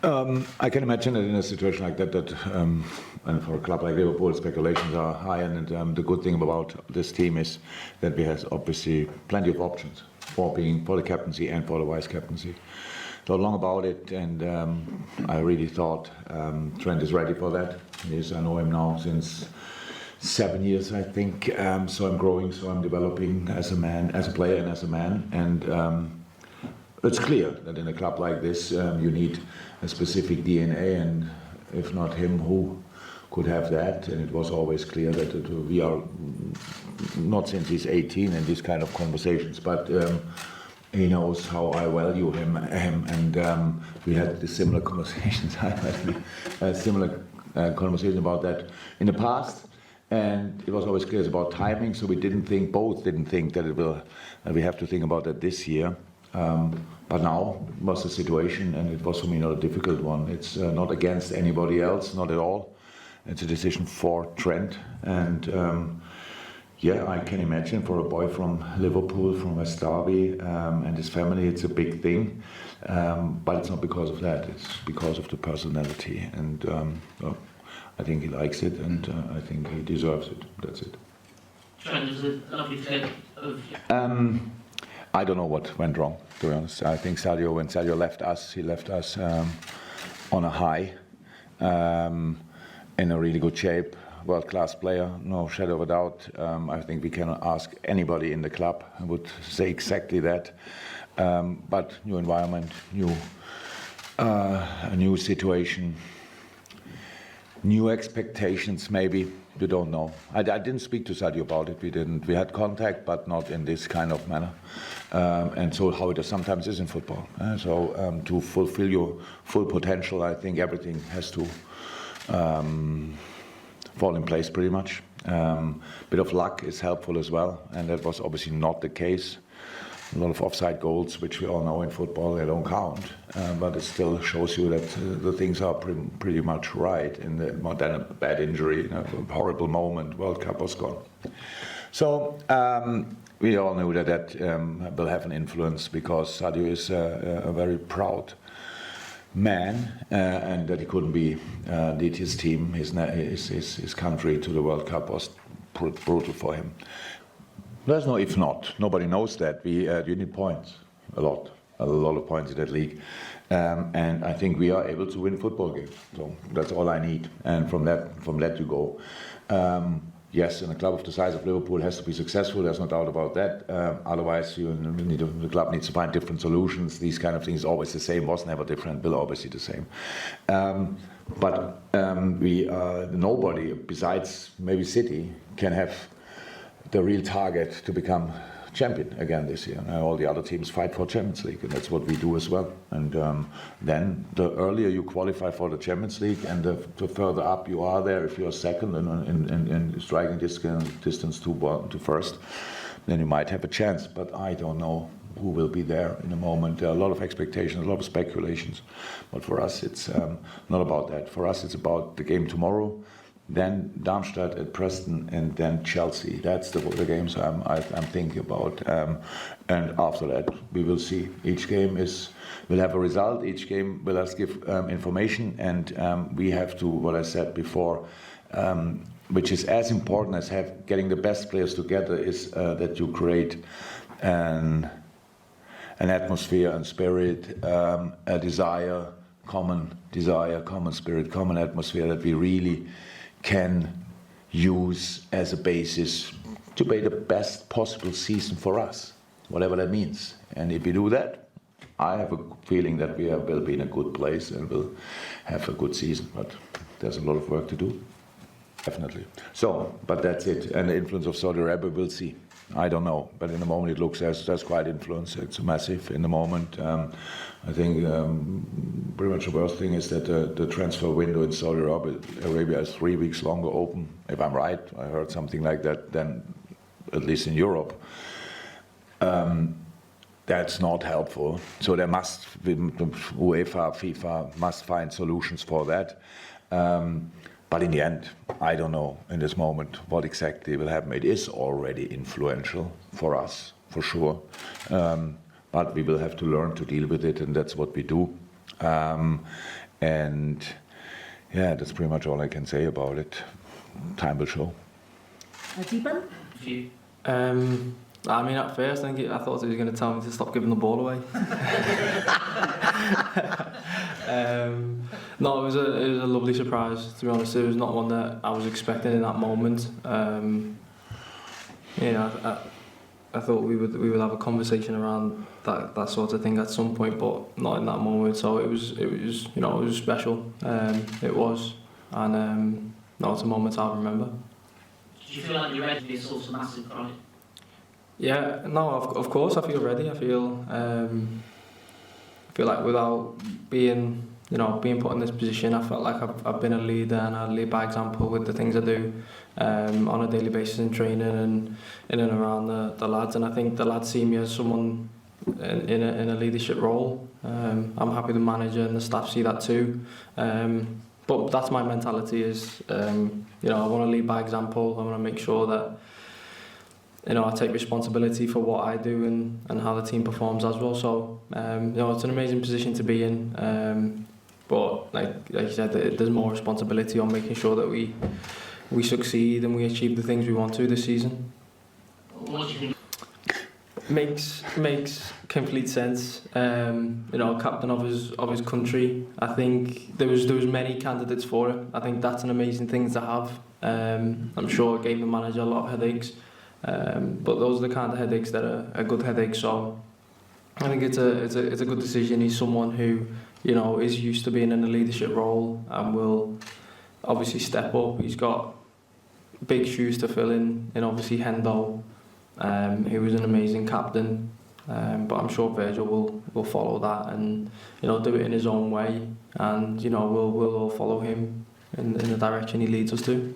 I can imagine that in a situation like that, and for a club like Liverpool, speculations are high, and the good thing about this team is that we have obviously plenty of options for the captaincy and for the vice captaincy. Thought long about it, and I really thought Trent is ready for that. I know him now since 7 years, I think. So I'm growing, so I'm developing as a man, as a player, and as a man, and. It's clear that in a club like this, you need a specific DNA, and if not him, who could have that? And it was always clear that we are, not since he's 18 in these kind of conversations, but he knows how I value him, and we had the similar conversations. I had a similar conversation about that in the past. And it was always clear it's about timing, so we both didn't think that it will, we have to think about that this year. But now was the situation, and it was for me not a difficult one. It's not against anybody else, not at all. It's a decision for Trent, and yeah, I can imagine for a boy from Liverpool, from West Derby, and his family, it's a big thing. But it's not because of that. It's because of the personality, and well, I think he likes it, and I think he deserves it. That's it. Trent, it was a lovely flip of. I don't know what went wrong, to be honest. I think when Sadio left us, he left us on a high, in a really good shape, world-class player, no shadow of a doubt. I think we can ask anybody in the club who would say exactly that. But new environment, a new situation, new expectations maybe. You don't know. I didn't speak to Sadio about it. We had contact, but not in this kind of manner. And so how it sometimes is in football. So to fulfill your full potential, I think everything has to fall in place pretty much. Bit of luck is helpful as well, and that was obviously not the case. A lot of offside goals, which we all know in football, they don't count. But it still shows you that the things are pretty much right. And more than a bad injury, a horrible moment, World Cup was gone. So we all knew that will have an influence, because Sadio is a very proud man, and that he couldn't lead his team, his country to the World Cup was brutal for him. There's no if not. Nobody knows that. You need points, a lot of points in that league, and I think we are able to win football games. So that's all I need, and from that you go. Yes, and a club of the size of Liverpool has to be successful. There's no doubt about that. Otherwise, the club needs to find different solutions. These kind of things always the same. Was never different. Will always be the same. But nobody besides maybe City can have the real target to become champion again this year. All the other teams fight for Champions League, and that's what we do as well. And then the earlier you qualify for the Champions League, and the further up you are there, if you're second in striking distance to first, then you might have a chance. But I don't know who will be there in a moment. There are a lot of expectations, a lot of speculations. But for us, it's not about that. For us, it's about the game tomorrow, then Darmstadt at Preston, and then Chelsea. That's the games I'm thinking about. And after that, we will see. Each game will have a result. Each game will us give information, and we have to, what I said before, which is as important as getting the best players together, is that you create an atmosphere and spirit, a common desire, common spirit, common atmosphere that we really can use as a basis to be the best possible season for us, whatever that means. And if we do that, I have a feeling that we will be in a good place and will have a good season. But there's a lot of work to do, definitely. So, but that's it. And the influence of Saudi Arabia, we'll see. I don't know, but in the moment it looks there's quite influence. It's massive in the moment. I think pretty much the worst thing is that the transfer window in Saudi Arabia is 3 weeks longer open. If I'm right, I heard something like that, than at least in Europe. That's not helpful. So there must be, UEFA, FIFA must find solutions for that. But in the end, I don't know in this moment what exactly will happen. It is already influential for us, for sure. But we will have to learn to deal with it, and that's what we do. And yeah, that's pretty much all I can say about it. Time will show. Deepan? For you? I mean, at first, I thought he was going to tell me to stop giving the ball away. No, it was a lovely surprise, to be honest. It was not one that I was expecting in that moment. I thought we would have a conversation around that sort of thing at some point, but not in that moment. So it was special. It was, and no, it's a moment I'll remember. Did you feel like you're ready to be a source of massive pride? Yeah, no, of course I feel ready. I feel like without being put in this position, I felt like I've been a leader and I lead by example with the things I do on a daily basis in training and in and around the lads. And I think the lads see me as someone in a leadership role. I'm happy the manager and the staff see that too. But that's my mentality is, I want to lead by example. I want to make sure that I take responsibility for what I do and how the team performs as well. So, it's an amazing position to be in. But like you said, there's more responsibility on making sure that we succeed and we achieve the things we want to this season. What do you think? Makes complete sense. Captain of his country. I think there was many candidates for it. I think that's an amazing thing to have. I'm sure it gave the manager a lot of headaches. But those are the kind of headaches that are good headaches. So I think it's a good decision. He's someone who is used to being in a leadership role and will obviously step up. He's got big shoes to fill in obviously Hendo, who was an amazing captain. But I'm sure Virgil will follow that and do it in his own way, and we'll all follow him in the direction he leads us to.